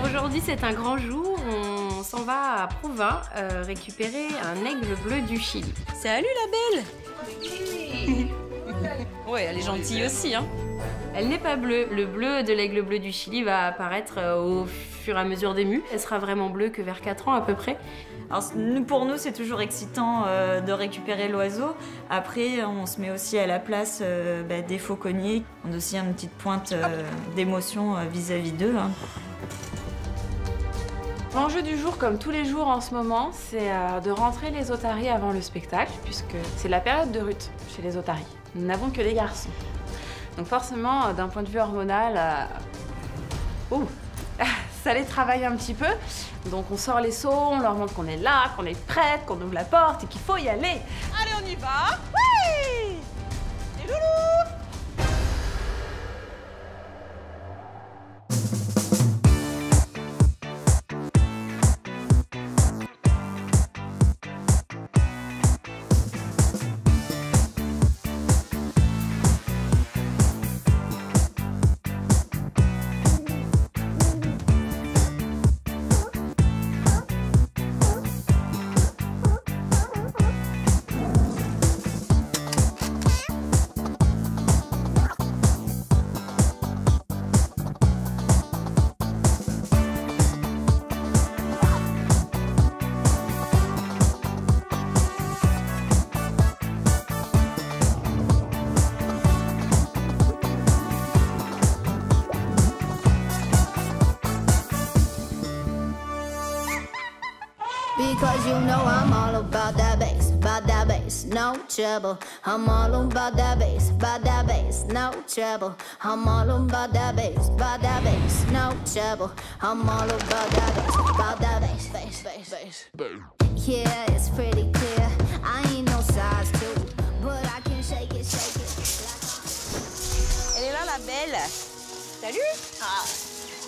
Aujourd'hui c'est un grand jour, on s'en va à Provins récupérer un aigle bleu du Chili. Salut la belle. Ouais, elle est gentille aussi, hein. Elle n'est pas bleue, le bleu de l'aigle bleu du Chili va apparaître au fur et à mesure des mues. Elle sera vraiment bleue que vers 4 ans à peu près. Alors, pour nous, c'est toujours excitant de récupérer l'oiseau. Après, on se met aussi à la place des fauconniers. On a aussi une petite pointe d'émotion vis-à-vis d'eux. Hein. L'enjeu du jour, comme tous les jours en ce moment, c'est de rentrer les otaries avant le spectacle, puisque c'est la période de rut chez les otaries. Nous n'avons que des garçons. Donc forcément, d'un point de vue hormonal, ça les travaille un petit peu. Donc on sort les seaux, on leur montre qu'on est là, qu'on est prête, qu'on ouvre la porte et qu'il faut y aller. Allez, on y va. Oui. Et loulou. Because you know I'm all about that bass, no trouble. I'm all about that bass, no trouble. I'm all about that bass, no trouble. I'm all about that bass. Yeah, it's pretty clear. I ain't no size 2, but I can shake it. Elle est là, la belle. Salut. Ah,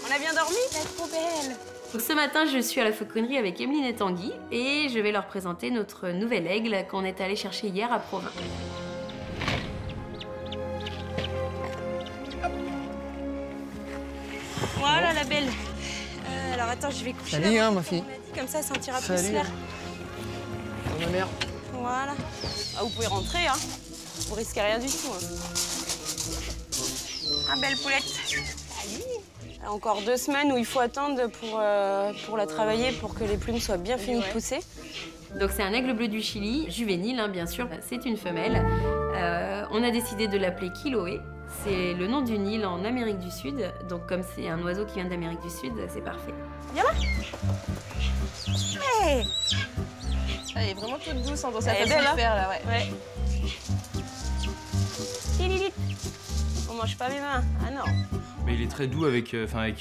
on a bien dormi? Elle est trop belle. Donc ce matin, je suis à la fauconnerie avec Emeline et Tanguy et je vais leur présenter notre nouvel aigle qu'on est allé chercher hier à Provins. Voilà la belle. Alors attends, je vais coucher. Salut, hein, ma fille. Comme ça, elle sentira plus Salut. l'air. Ma mère. Voilà. Ah, vous pouvez rentrer, hein. Vous risquez rien du tout. Hein. Ah, belle poulette. Salut. Encore 2 semaines où il faut attendre pour la travailler, pour que les plumes soient bien finies de pousser. Donc c'est un aigle bleu du Chili, juvénile hein, bien sûr, c'est une femelle. On a décidé de l'appeler Chiloé. C'est le nom d'une île en Amérique du Sud, donc comme c'est un oiseau qui vient d'Amérique du Sud, c'est parfait. Viens là. Hey. Elle est vraiment toute douce dans sa façon de faire là, ouais. Lilith. On mange pas mes mains. Ah non. Mais il est très doux avec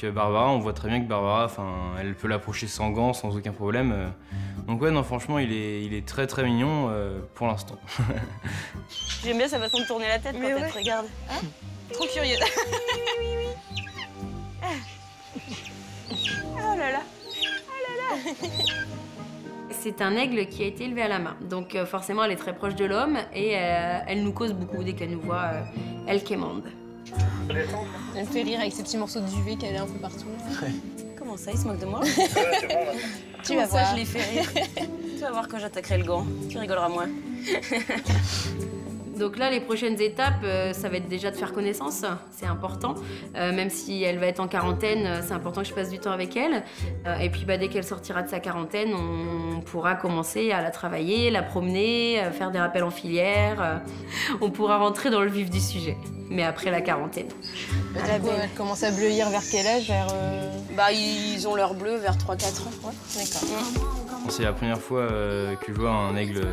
Barbara, on voit très bien que Barbara, elle peut l'approcher sans gants, sans aucun problème. Donc ouais, non, franchement, il est très très mignon pour l'instant. J'aime bien sa façon de tourner la tête quand elle te regarde. Hein? Trop curieuse. Oh là là. Oh là là. C'est un aigle qui a été élevé à la main, donc forcément elle est très proche de l'homme et elle nous cause beaucoup dès qu'elle nous voit, elle quémande. Elle me fait rire avec ces petits morceaux de duvet qu'elle a un peu partout. Comment ça, il se moque de moi? Tu vas voir. Je l'ai fait rire. Tu vas voir quand j'attaquerai le gant. Tu rigoleras moins. Donc là, les prochaines étapes, ça va être déjà de faire connaissance, c'est important. Même si elle va être en quarantaine, c'est important que je passe du temps avec elle. Et puis dès qu'elle sortira de sa quarantaine, on pourra commencer à la travailler, la promener, faire des rappels en filière. On pourra rentrer dans le vif du sujet, mais après la quarantaine. Elle commence à bleuir vers quel âge? Ils ont leur bleu vers 3-4 ans. Ouais. D'accord. C'est la première fois que je vois un aigle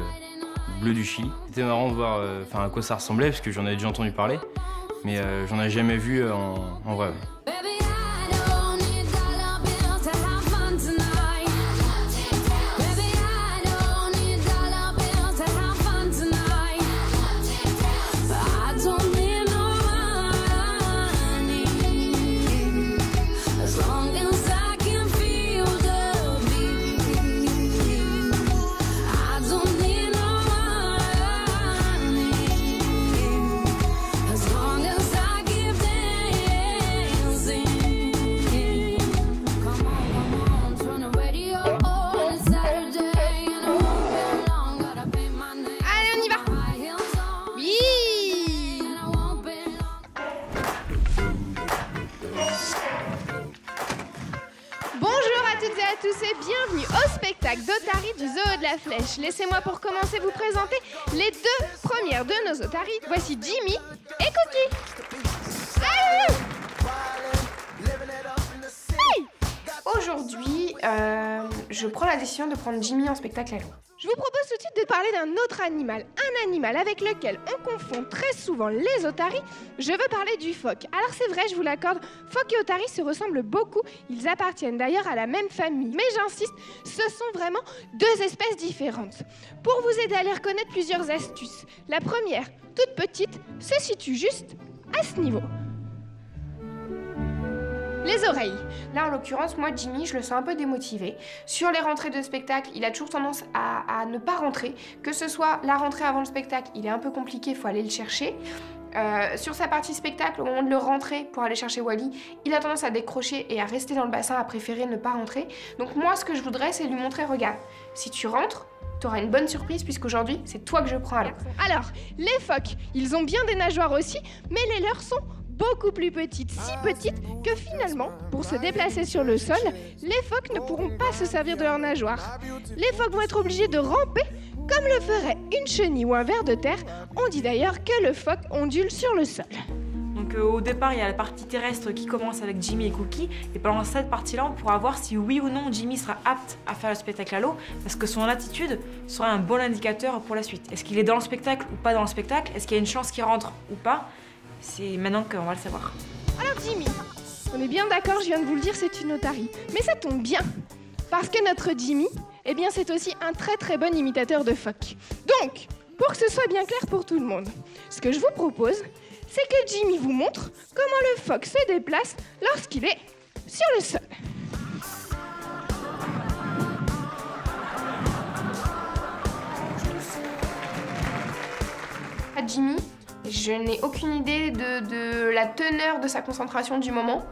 bleu du Chili. C'était marrant de voir à quoi ça ressemblait, parce que j'en avais déjà entendu parler, mais j'en avais jamais vu en vrai. tous et bienvenue au spectacle d'Otaries du Zoo de la Flèche. Laissez-moi pour commencer vous présenter les deux premières de nos otaries. Voici Jimmy et Cookie. Allez! Hey! Aujourd'hui, je prends la décision de prendre Jimmy en spectacle à l'eau. Je vous propose tout de suite de parler d'un autre animal, un animal avec lequel on confond très souvent les otaries. Je veux parler du phoque. Alors c'est vrai, je vous l'accorde, phoque et otaries se ressemblent beaucoup. Ils appartiennent d'ailleurs à la même famille. Mais j'insiste, ce sont vraiment deux espèces différentes. Pour vous aider à les reconnaître, plusieurs astuces. La première, toute petite, se situe juste à ce niveau. Les oreilles. Là, en l'occurrence, moi, Jimmy, je le sens un peu démotivé. Sur les rentrées de spectacle, il a toujours tendance à ne pas rentrer. Que ce soit la rentrée avant le spectacle, il est un peu compliqué, il faut aller le chercher. Sur sa partie spectacle, au moment de le rentrer pour aller chercher Wally, il a tendance à décrocher et à rester dans le bassin, à préférer ne pas rentrer. Donc moi, ce que je voudrais, c'est lui montrer, regarde, si tu rentres, t'auras une bonne surprise puisqu'aujourd'hui, c'est toi que je prends à l'eau. Alors, les phoques, ils ont bien des nageoires aussi, mais les leurs sont beaucoup plus petites, si petites que finalement, pour se déplacer sur le sol, les phoques ne pourront pas se servir de leurs nageoires. Les phoques vont être obligés de ramper comme le ferait une chenille ou un ver de terre. On dit d'ailleurs que le phoque ondule sur le sol. Donc au départ, il y a la partie terrestre qui commence avec Jimmy et Cookie. Et pendant cette partie-là, on pourra voir si oui ou non Jimmy sera apte à faire le spectacle à l'eau, parce que son attitude sera un bon indicateur pour la suite. Est-ce qu'il est dans le spectacle ou pas dans le spectacle? Est-ce qu'il y a une chance qu'il rentre ou pas? C'est maintenant qu'on va le savoir. Alors Jimmy, on est bien d'accord, je viens de vous le dire, c'est une otarie. Mais ça tombe bien, parce que notre Jimmy, eh bien c'est aussi un très très bon imitateur de phoque. Donc, pour que ce soit bien clair pour tout le monde, ce que je vous propose, c'est que Jimmy vous montre comment le phoque se déplace lorsqu'il est sur le sol. Jimmy, je n'ai aucune idée de la teneur de sa concentration du moment.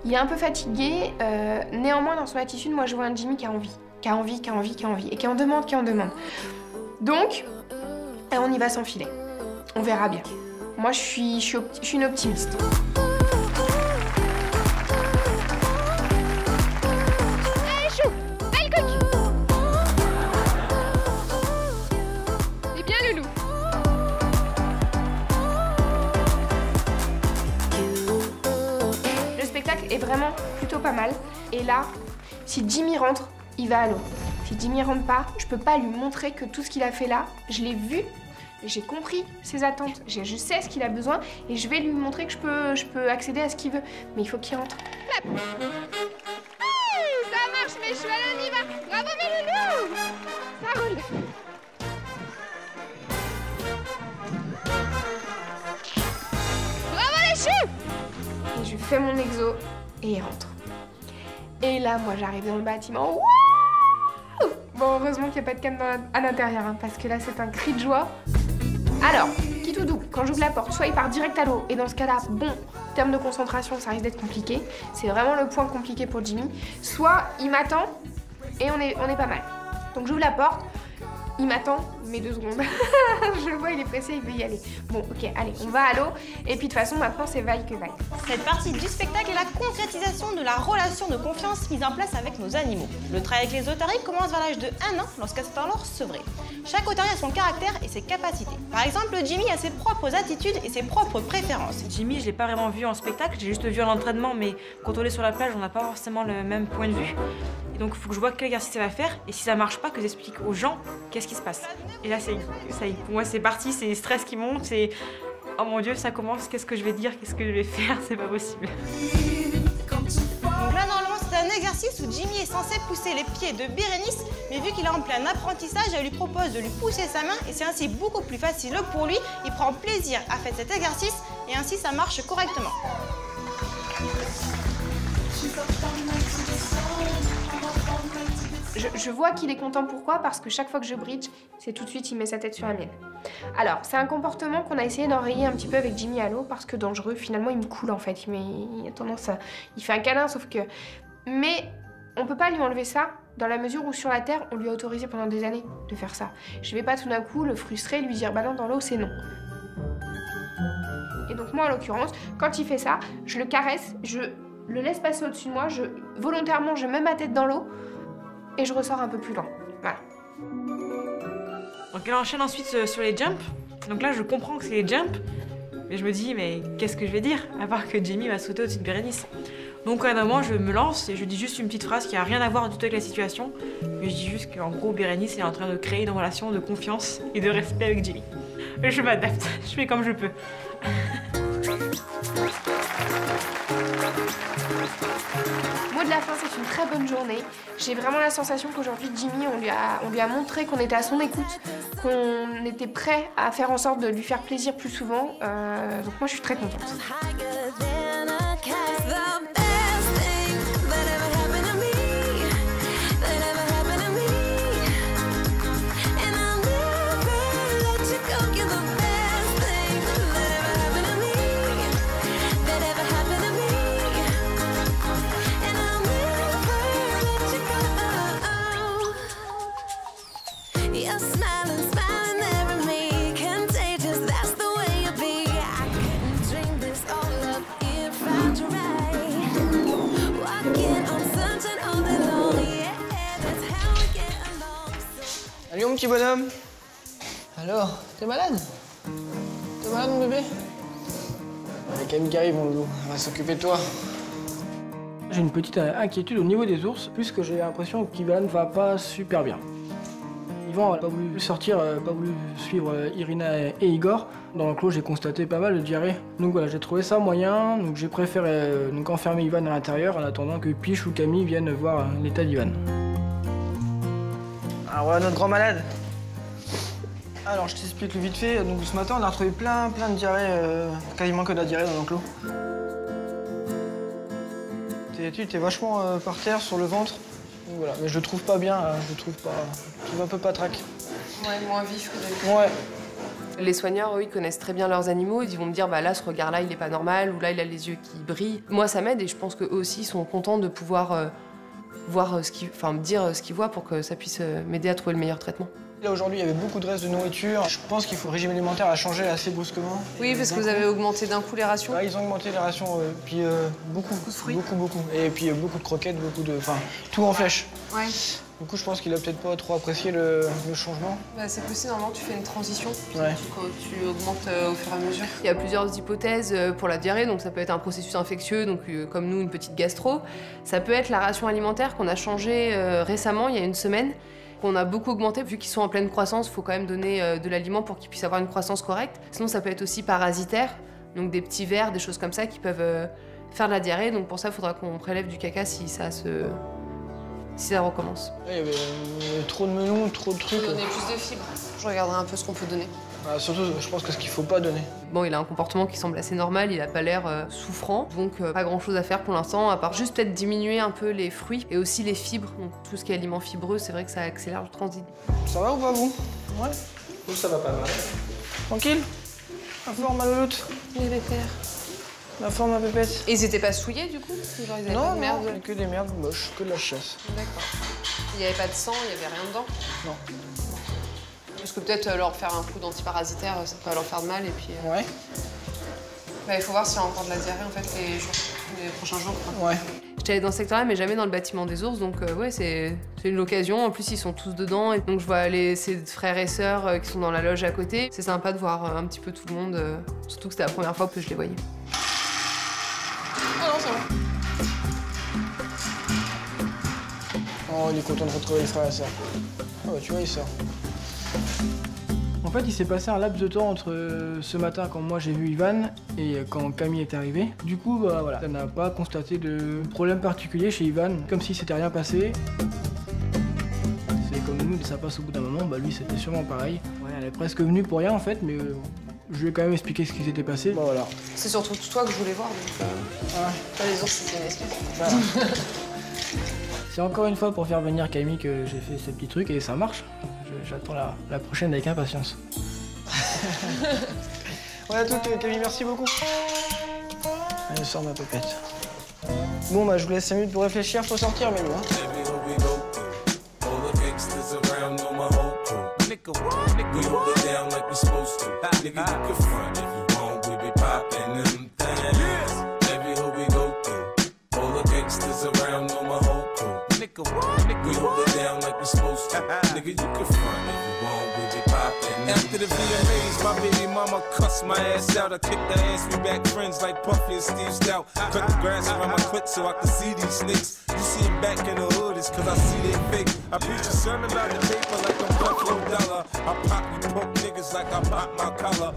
Il est un peu fatigué, néanmoins dans son attitude, moi je vois un Jimmy qui a envie, et qui en demande. Donc, on y va sans filet. On verra bien. Moi je suis une optimiste. Allez chou, belle coque. Et bien loulou. Le spectacle est vraiment plutôt pas mal. Et là, si Jimmy rentre, il va à l'eau. Si Jimmy rentre pas, je peux pas lui montrer que tout ce qu'il a fait là, je l'ai vu. J'ai compris ses attentes, je sais ce qu'il a besoin et je vais lui montrer que je peux accéder à ce qu'il veut. Mais il faut qu'il rentre. Hey, ça marche mes cheveux, on y va. Bravo mes loulous. Ça roule. Bravo les choux. Et je fais mon exo et il rentre. Et là, moi j'arrive dans le bâtiment. Wouh! Bon, heureusement qu'il n'y a pas de canne à l'intérieur, hein, parce que là c'est un cri de joie. Alors, Kitoudou, quand j'ouvre la porte, soit il part direct à l'eau, et dans ce cas-là, bon, en termes de concentration, ça risque d'être compliqué. C'est vraiment le point compliqué pour Jimmy. Soit il m'attend, et on est pas mal. Donc j'ouvre la porte, il m'attend, mais 2 secondes. Je le vois, il est pressé, il veut y aller. Bon, ok, allez, on va à l'eau, et puis de toute façon, maintenant, c'est vaille que vaille. Cette partie du spectacle est la concrétisation de la relation de confiance mise en place avec nos animaux. Le travail avec les otaries commence vers l'âge de 1 an lorsqu'elles sont alors sevrées. Chaque otarie a son caractère et ses capacités. Par exemple, Jimmy a ses propres attitudes et ses propres préférences. Jimmy, je l'ai pas vraiment vu en spectacle, j'ai juste vu en entraînement, mais quand on est sur la plage, on n'a pas forcément le même point de vue. Et donc il faut que je vois quel exercice elle va faire, et si ça marche pas, que j'explique aux gens qu'est-ce qui se passe. Et là, ça y est, pour moi c'est parti, c'est le stress qui monte, c'est oh mon Dieu, ça commence, qu'est-ce que je vais dire, qu'est-ce que je vais faire, c'est pas possible. Donc là, normalement, c'est un exercice où Jimmy est censé pousser les pieds de Bérénice, mais vu qu'il est en plein apprentissage, elle lui propose de lui pousser sa main et c'est ainsi beaucoup plus facile pour lui. Il prend plaisir à faire cet exercice et ainsi ça marche correctement. Je vois qu'il est content, pourquoi? Parce que chaque fois que je bridge, c'est tout de suite il met sa tête sur la mienne. Alors, c'est un comportement qu'on a essayé d'enrayer un petit peu avec Jimmy à l'eau, parce que dangereux, finalement il me coule en fait, il a tendance à... Il fait un câlin, sauf que... Mais on peut pas lui enlever ça, dans la mesure où sur la terre, on lui a autorisé pendant des années de faire ça. Je vais pas tout d'un coup le frustrer, lui dire bah non, dans l'eau c'est non. Et donc moi en l'occurrence, quand il fait ça, je le caresse, je le laisse passer au-dessus de moi, volontairement je mets ma tête dans l'eau, et je ressors un peu plus loin. Voilà. Donc elle enchaîne ensuite sur les jumps. Donc là, je comprends que c'est les jumps, mais je me dis, mais qu'est-ce que je vais dire, à part que Jamie va sauter au-dessus de Bérénice. Donc à un moment, je me lance et je dis juste une petite phrase qui a rien à voir du tout avec la situation. Mais je dis juste qu'en gros, Bérénice est en train de créer une relation de confiance et de respect avec Jamie. Et je m'adapte, je fais comme je peux. Mot de la fin, c'est une très bonne journée. J'ai vraiment la sensation qu'aujourd'hui, Jimmy, on lui a montré qu'on était à son écoute, qu'on était prêt à faire en sorte de lui faire plaisir plus souvent. Donc moi, je suis très contente. Salut mon petit bonhomme. Alors, t'es malade? T'es malade mon bébé? Allez, Camille qui arrive mon loulou, elle va s'occuper de toi. J'ai une petite inquiétude au niveau des ours, puisque j'ai l'impression qu'Ivan va pas super bien. Ivan n'a pas voulu sortir, pas voulu suivre Irina et Igor. Dans l'enclos, j'ai constaté pas mal de diarrhée. Donc voilà, j'ai trouvé ça moyen, donc j'ai préféré enfermer Ivan à l'intérieur en attendant que Piche ou Camille viennent voir l'état d'Ivan. Alors voilà notre grand malade. Alors je t'explique vite fait. Donc ce matin on a retrouvé plein de diarrhée, quasiment que de la diarrhée dans l'enclos. T'es vachement par terre sur le ventre. Donc voilà, mais je le trouve pas bien, je trouve un peu patraque. Ouais, moins vif que d'habitude. Ouais. Les soigneurs, eux, ils connaissent très bien leurs animaux. Ils vont me dire, bah là, ce regard-là, il est pas normal, ou là, il a les yeux qui brillent. Moi, ça m'aide et je pense qu'eux aussi sont contents de pouvoir voir me dire ce qu'ils voient pour que ça puisse m'aider à trouver le meilleur traitement. Là, aujourd'hui, il y avait beaucoup de restes de nourriture. Je pense qu'il faut le régime alimentaire a changé assez brusquement. Oui, parce que vous avez augmenté d'un coup les rations. Ouais, ils ont augmenté les rations, puis beaucoup de fruits. Beaucoup. Et puis beaucoup de croquettes, tout en flèche. Ouais. Du coup, je pense qu'il a peut-être pas trop apprécié le changement. Bah, c'est possible, normalement, tu fais une transition. Ouais. Tu augmentes au fur et à mesure. Il y a plusieurs hypothèses pour la diarrhée, donc ça peut être un processus infectieux, donc comme nous, une petite gastro. Ça peut être la ration alimentaire qu'on a changée récemment, il y a une semaine, qu'on a beaucoup augmenté. Vu qu'ils sont en pleine croissance, il faut quand même donner de l'aliment pour qu'ils puissent avoir une croissance correcte. Sinon, ça peut être aussi parasitaire, donc des petits vers, des choses comme ça qui peuvent faire de la diarrhée. Donc pour ça, il faudra qu'on prélève du caca si ça recommence. Il y avait trop de menus, trop de trucs. Faut donner plus de fibres. Je regarderai un peu ce qu'on peut donner. Bah, surtout, je pense que ce qu'il faut pas donner. Bon, il a un comportement qui semble assez normal, il a pas l'air souffrant, donc pas grand chose à faire pour l'instant, à part juste peut-être diminuer un peu les fruits et aussi les fibres. Donc tout ce qui est aliments fibreux, c'est vrai que ça accélère le transit. Ça va ou pas vous? Ouais. Nous, ça va pas mal. Tranquille? La forme à l'autre? Les pépères. La forme à pépette. Et ils étaient pas souillés du coup? Genre, ils avaient pas de merde. Non, que des merdes moches, que de la chasse. D'accord. Il n'y avait pas de sang, il n'y avait rien dedans? Non. Parce que peut-être leur faire un coup d'antiparasitaire, ça peut leur faire de mal et puis... Ouais. Bah, il faut voir s'il y a encore de la diarrhée en fait les prochains jours. Quoi. Ouais. J'étais allée dans ce secteur-là, mais jamais dans le bâtiment des ours, donc ouais, c'est une occasion. En plus, ils sont tous dedans, et donc je vois ses frères et sœurs qui sont dans la loge à côté. C'est sympa de voir un petit peu tout le monde, surtout que c'était la première fois que je les voyais. Ah non, ça va. Oh, il est content de retrouver les frères et sœurs. Ah bah tu vois, il sort. En fait, il s'est passé un laps de temps entre ce matin quand moi j'ai vu Ivan et quand Camille est arrivée. Du coup, bah voilà, ça n'a pas constaté de problème particulier chez Ivan, comme si c'était rien passé. C'est comme nous, ça passe au bout d'un moment, bah lui c'était sûrement pareil. Ouais, elle est presque venue pour rien en fait, mais je lui ai quand même expliqué ce qui s'était passé. Bah voilà. C'est surtout toi que je voulais voir, donc pas les ours, c'était une excuse. Voilà. C'est encore une fois pour faire venir Camille que j'ai fait ces petits trucs et ça marche. J'attends la prochaine avec impatience. Ouais, à tout, Camille, merci beaucoup. Allez, sors ma pépette. Bon, bah, je vous laisse 5 minutes pour réfléchir, faut sortir, mais bon. We hold it down After the VMAs, my baby mama cussed my ass out. I kicked her ass, we back friends like Puffy and Steve Stout. Cut the grass around my clit so I can see these snakes. You see them back in the hood, it's cause I see they fake. I preach a sermon about the paper like I'm Buffalo Dollar. I pop you punk niggas like I pop my collar.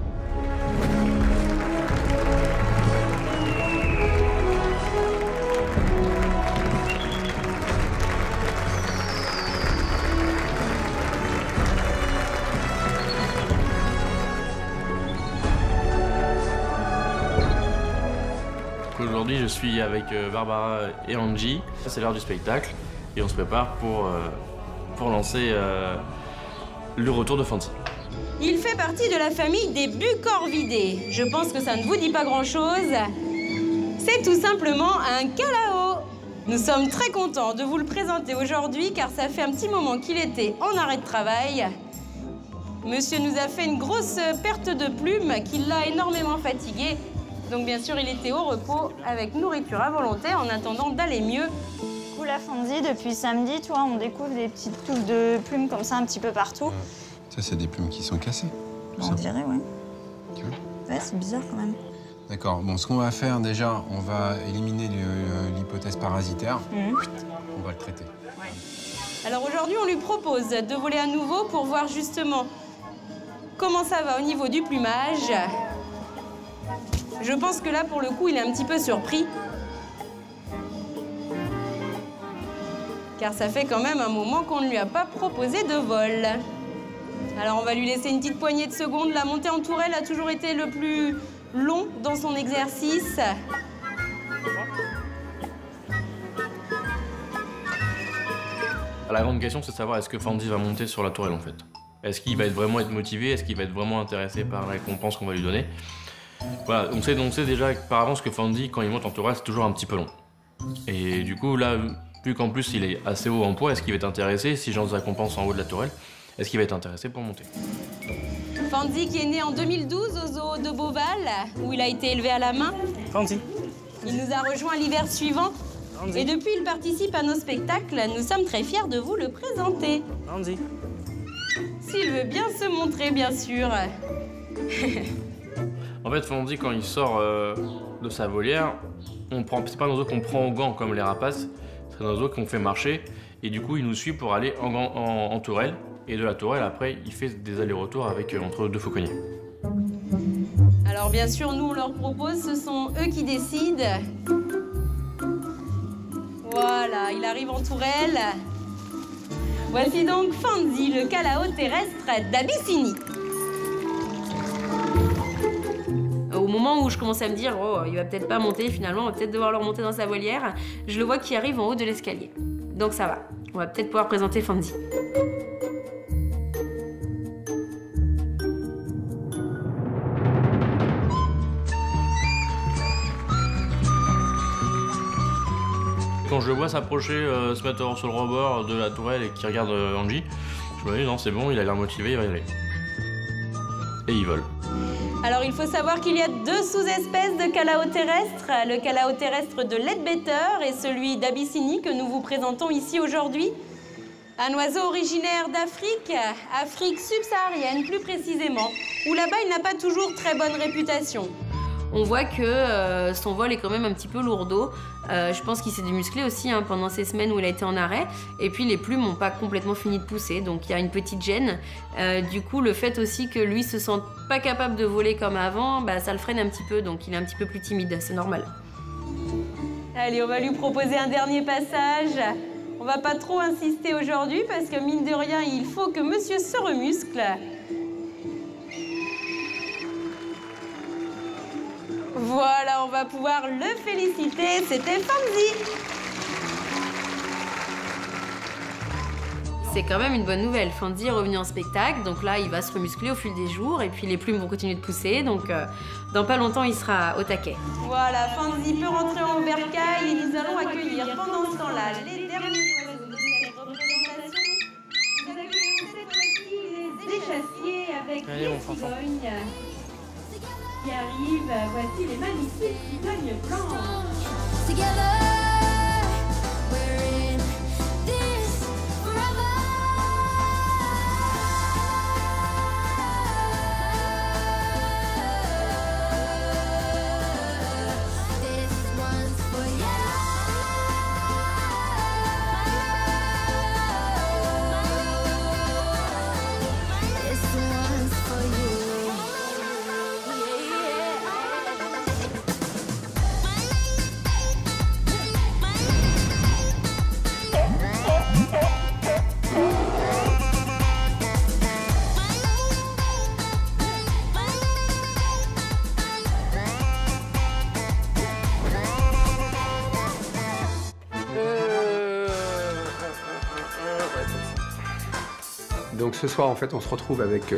Aujourd'hui, je suis avec Barbara et Angie. C'est l'heure du spectacle et on se prépare pour lancer le retour de Fancy. Il fait partie de la famille des bucorvidés. Je pense que ça ne vous dit pas grand-chose. C'est tout simplement un calao. Nous sommes très contents de vous le présenter aujourd'hui car ça fait un petit moment qu'il était en arrêt de travail. Monsieur nous a fait une grosse perte de plumes qui l'a énormément fatigué. Donc bien sûr, il était au repos avec nourriture à volonté en attendant d'aller mieux. Du coup, la Fancy, depuis samedi, tu vois, on découvre des petites touffes de plumes comme ça un petit peu partout. Ça, c'est des plumes qui sont cassées. On dirait, ouais. Okay. Ouais, c'est bizarre quand même. D'accord. Bon, ce qu'on va faire déjà, on va éliminer l'hypothèse parasitaire. On va le traiter. Ouais. Alors aujourd'hui, on lui propose de voler à nouveau pour voir justement comment ça va au niveau du plumage. Je pense que là, pour le coup, il est un petit peu surpris. Car ça fait quand même un moment qu'on ne lui a pas proposé de vol. Alors on va lui laisser une petite poignée de secondes. La montée en tourelle a toujours été le plus long dans son exercice. La grande question, c'est de savoir est-ce que Fancy va monter sur la tourelle en fait. Est-ce qu'il va vraiment être motivé? Est-ce qu'il va être vraiment intéressé par la récompense qu'on va lui donner? Voilà, on sait déjà par avance que Fancy, quand il monte en tourelle, c'est toujours un petit peu long. Et du coup, là, vu qu'en plus il est assez haut en poids, est-ce qu'il va être intéressé, si j'en récompense en haut de la tourelle, est-ce qu'il va être intéressé pour monter? Fancy qui est né en 2012 au zoo de Beauval, où il a été élevé à la main. Fancy. Il nous a rejoint l'hiver suivant. Fancy. Et depuis, il participe à nos spectacles. Nous sommes très fiers de vous le présenter. Fancy. S'il veut bien se montrer, bien sûr. En fait, Fancy, quand il sort de sa volière, c'est pas un oiseau qu'on prend au gant comme les rapaces, c'est un oiseau qu'on fait marcher. Et du coup, il nous suit pour aller en tourelle. Et de la tourelle, après, il fait des allers-retours entre deux fauconniers. Alors bien sûr, nous, on leur propose, ce sont eux qui décident. Voilà, il arrive en tourelle. Voici donc Fancy, le calao terrestre d'Abyssinie. Au moment où je commence à me dire, oh, il va peut-être pas monter finalement, on va peut-être devoir le remonter dans sa volière, je le vois qui arrive en haut de l'escalier. Donc ça va, on va peut-être pouvoir présenter Fancy. Quand je le vois s'approcher, se mettre sur le rebord de la tourelle et qui regarde Angie, je me dis non, c'est bon, il a l'air motivé, il va y aller. Et il vole. Alors il faut savoir qu'il y a deux sous-espèces de calao terrestre, le calao terrestre de Leadbeater et celui d'Abyssinie que nous vous présentons ici aujourd'hui. Un oiseau originaire d'Afrique, Afrique subsaharienne plus précisément, où là-bas il n'a pas toujours très bonne réputation. On voit que son vol est quand même un petit peu lourdeau. Je pense qu'il s'est démusclé aussi pendant ces semaines où il a été en arrêt. Et puis les plumes n'ont pas complètement fini de pousser, donc il y a une petite gêne. Du coup, le fait aussi que lui se sente pas capable de voler comme avant, ça le freine un petit peu, donc il est un petit peu plus timide, c'est normal. Allez, on va lui proposer un dernier passage. On va pas trop insister aujourd'hui parce que mine de rien, il faut que monsieur se remuscle. Voilà, on va pouvoir le féliciter, c'était Fancy. C'est quand même une bonne nouvelle, Fancy est revenu en spectacle, donc là il va se remuscler au fil des jours et puis les plumes vont continuer de pousser, donc dans pas longtemps il sera au taquet. Voilà, Fancy peut rentrer en bercail et nous allons accueillir pendant ce temps-là les derniers oiseaux de cette représentation. Nous accueillons cette fois-ci les échassiers avec les cigognes. Qui arrive, voici les magnifiques cigognes blanches. Together, we're in this forever. Donc ce soir, en fait, on se retrouve avec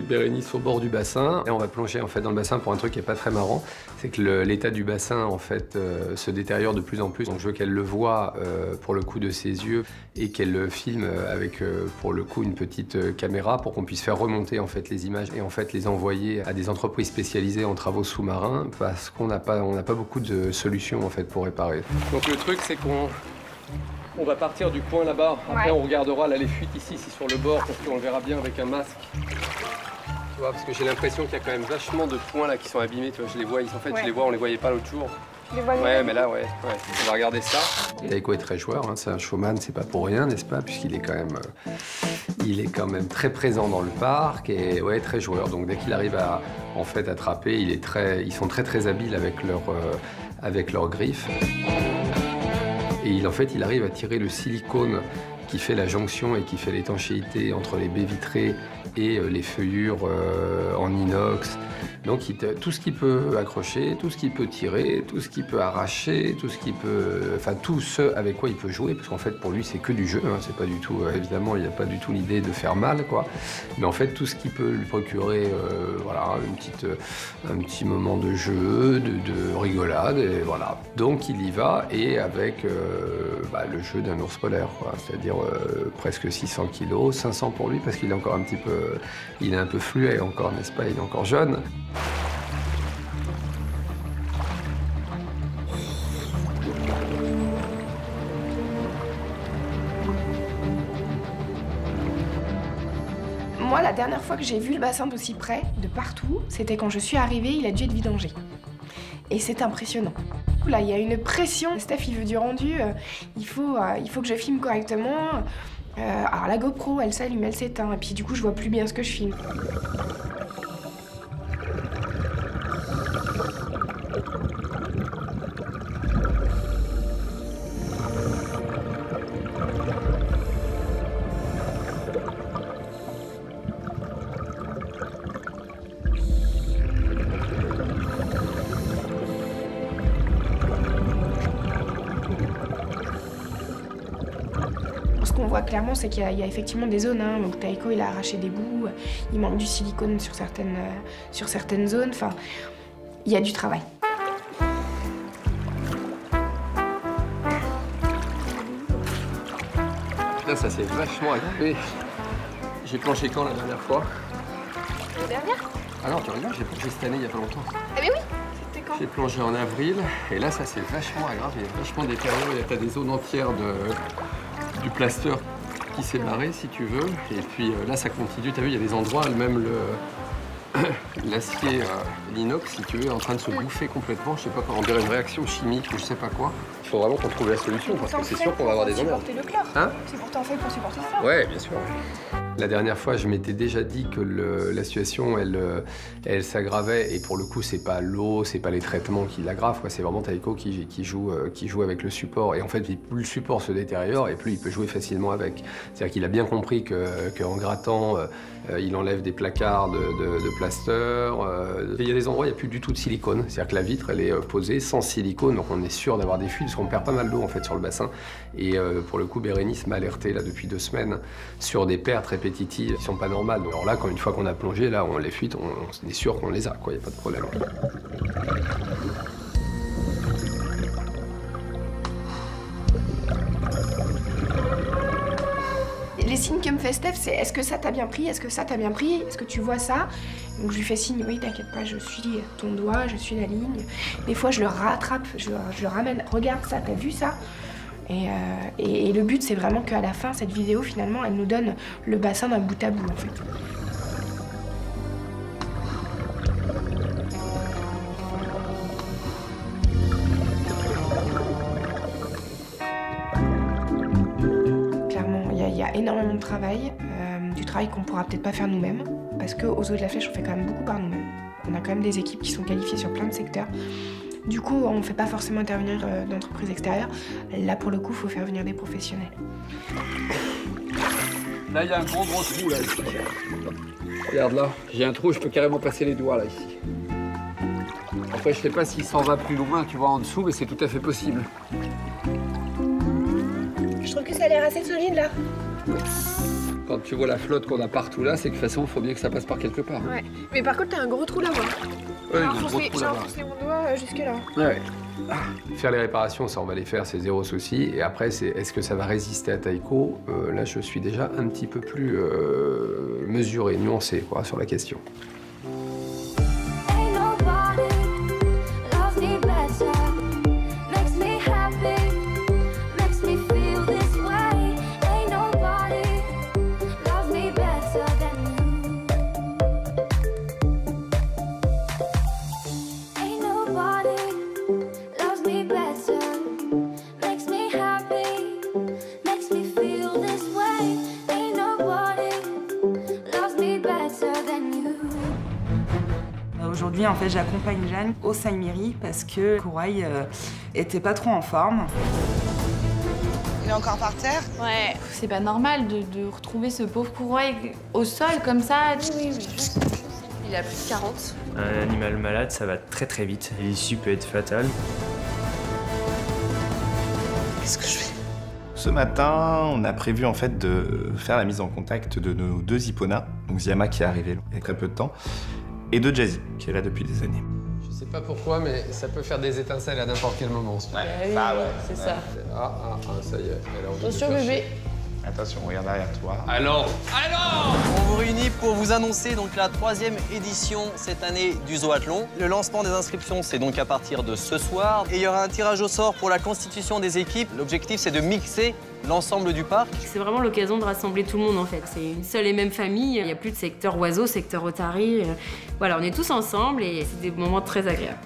Bérénice au bord du bassin. Et on va plonger en fait dans le bassin pour un truc qui est pas très marrant. C'est que l'état du bassin, en fait, se détériore de plus en plus. Donc je veux qu'elle le voie, pour le coup, de ses yeux et qu'elle le filme avec, pour le coup, une petite caméra pour qu'on puisse faire remonter, en fait, les images et, en fait, les envoyer à des entreprises spécialisées en travaux sous-marins parce qu'on n'a pas beaucoup de solutions, en fait, pour réparer. Donc le truc, c'est qu'on va partir du point là-bas. Après, on regardera là, les fuites ici sur le bord, parce qu'on le verra bien avec un masque. Tu vois, parce que j'ai l'impression qu'il y a quand même vachement de points là qui sont abîmés. Tu vois, je les vois, en fait, je les vois, on les voyait pas l'autre jour. Ouais, mais là, ouais. On va regarder ça. Taïko est très joueur, hein, c'est un showman, c'est pas pour rien, n'est-ce pas? Puisqu'il est quand même très présent dans le parc et ouais, très joueur. Donc dès qu'il arrive à en fait attraper, ils sont très habiles avec leurs griffes. Et en fait, il arrive à tirer le silicone qui fait la jonction et qui fait l'étanchéité entre les baies vitrées et les feuillures en inox. Donc tout ce qu'il peut accrocher, tout ce qu'il peut tirer, tout ce qu'il peut arracher, tout ce qu'il peut... Enfin, tout ce avec quoi il peut jouer, parce qu'en fait, pour lui, c'est que du jeu. Hein, c'est pas du tout... évidemment, il n'y a pas du tout l'idée de faire mal, quoi. Mais en fait, tout ce qui peut lui procurer, voilà, un petit moment de jeu, de rigolade, et voilà. Donc, il y va, et avec le jeu d'un ours polaire, quoi. C'est-à-dire presque 600 kilos, 500 pour lui, parce qu'il est encore un petit peu... Il est un peu fluet encore, n'est-ce pas? Il est encore jeune. Moi, la dernière fois que j'ai vu le bassin d'aussi près, de partout, c'était quand je suis arrivée, il a dû être vidangé. Et c'est impressionnant. Là, il y a une pression. Steph, il veut du rendu. Il faut que je filme correctement. Alors la GoPro, elle s'allume, elle s'éteint. Et puis du coup, je vois plus bien ce que je filme. Ce qu'on voit clairement, c'est qu'il y a effectivement des zones. Hein. Donc Taïko, il a arraché des bouts, il manque du silicone sur certaines zones. Enfin, il y a du travail. Là, ça s'est vachement aggravé. J'ai planché quand la dernière fois? La dernière? Ah non, tu regardes, j'ai plongé cette année il y a pas longtemps. Ah mais oui, c'était quand? J'ai plongé en avril, et là, ça s'est vachement aggravé. Il y a vachement des périodes, il y a des zones entières du plaster qui s'est barré, si tu veux. Et puis là, ça continue. Tu as vu, il y a des endroits, même l'acier, l'inox, si tu veux, est en train de se bouffer complètement. Je sais pas comment, on dirait une réaction chimique ou je sais pas quoi. Il faut vraiment qu'on trouve la solution, parce que c'est sûr qu'on va avoir des emmerdes. C'est pour supporter le chlore. Hein? C'est pourtant fait pour supporter ça. Ouais, bien sûr. La dernière fois, je m'étais déjà dit que la situation, elle s'aggravait. Et pour le coup, c'est pas l'eau, c'est pas les traitements qui l'aggravent. C'est vraiment Taïko qui joue avec le support. Et en fait, plus le support se détériore, et plus il peut jouer facilement avec. C'est-à-dire qu'il a bien compris qu'en grattant, il enlève des placards de plaster. Il y a des endroits où il n'y a plus du tout de silicone. C'est-à-dire que la vitre, elle est posée sans silicone. Donc on est sûr d'avoir des fuites, parce qu'on perd pas mal d'eau en fait sur le bassin. Et pour le coup, Bérénice m'a alerté là depuis 2 semaines sur des pertes répétitives qui sont pas normales. Alors là, une fois qu'on a plongé, là, les fuites, on est sûr qu'on les a, quoi. Il n'y a pas de problème. Les signes que me fait Steph, c'est est-ce que ça t'a bien pris? Est-ce que ça t'a bien pris? Est-ce que tu vois ça? Donc je lui fais signe, oui, t'inquiète pas, je suis ton doigt, je suis la ligne. Des fois, je le rattrape, je le ramène. Regarde ça, t'as vu ça? Et le but, c'est vraiment qu'à la fin, cette vidéo, finalement, elle nous donne le bassin d'un bout à bout, en fait. Clairement, il y a énormément de travail, du travail qu'on pourra peut-être pas faire nous-mêmes, parce qu'aux Eaux de la Flèche, on fait quand même beaucoup par nous-mêmes. On a quand même des équipes qui sont qualifiées sur plein de secteurs. Du coup, on ne fait pas forcément intervenir d'entreprises extérieures. Là, pour le coup, il faut faire venir des professionnels. Là, il y a un gros trou, là, ici. Regarde, là, j'ai un trou, je peux carrément passer les doigts, là, ici. Après, je sais pas s'il s'en va plus loin, tu vois, en dessous, mais c'est tout à fait possible. Je trouve que ça a l'air assez solide, là. Quand tu vois la flotte qu'on a partout là, c'est que de toute façon, il faut bien que ça passe par quelque part. Ouais. Mais par contre, t'as un gros trou là-bas. Ouais, J'ai enfoncé mon doigt jusque là. Ouais. Faire les réparations, ça on va les faire, c'est zéro souci. Et après, c'est est-ce que ça va résister à Taiko? Là, je suis déjà un petit peu plus mesuré, nuancé quoi, sur la question. Aujourd'hui, en fait, j'accompagne Jeanne au Saimiri parce que Kouroï était pas trop en forme. Il est encore par terre? Ouais. C'est pas normal de retrouver ce pauvre Kouroï au sol comme ça. Oui. Il a plus de 40. Un animal malade, ça va très très vite. L'issue peut être fatale. Qu'est-ce que je fais? Ce matin, on a prévu en fait de faire la mise en contact de nos 2 hipponas, donc Ziama qui est arrivé il y a très peu de temps, et de Jazzy, qui est là depuis des années. Je sais pas pourquoi, mais ça peut faire des étincelles à n'importe quel moment. C'est ça. Ça y est. Attention bébé. Attention, regarde derrière toi. Alors On vous réunit pour vous annoncer donc la 3e édition cette année du Zoathlon. Le lancement des inscriptions, c'est donc à partir de ce soir. Et il y aura un tirage au sort pour la constitution des équipes. L'objectif, c'est de mixer l'ensemble du parc. C'est vraiment l'occasion de rassembler tout le monde en fait. C'est une seule et même famille. Il n'y a plus de secteur oiseau, secteur otari. Voilà, on est tous ensemble et c'est des moments très agréables.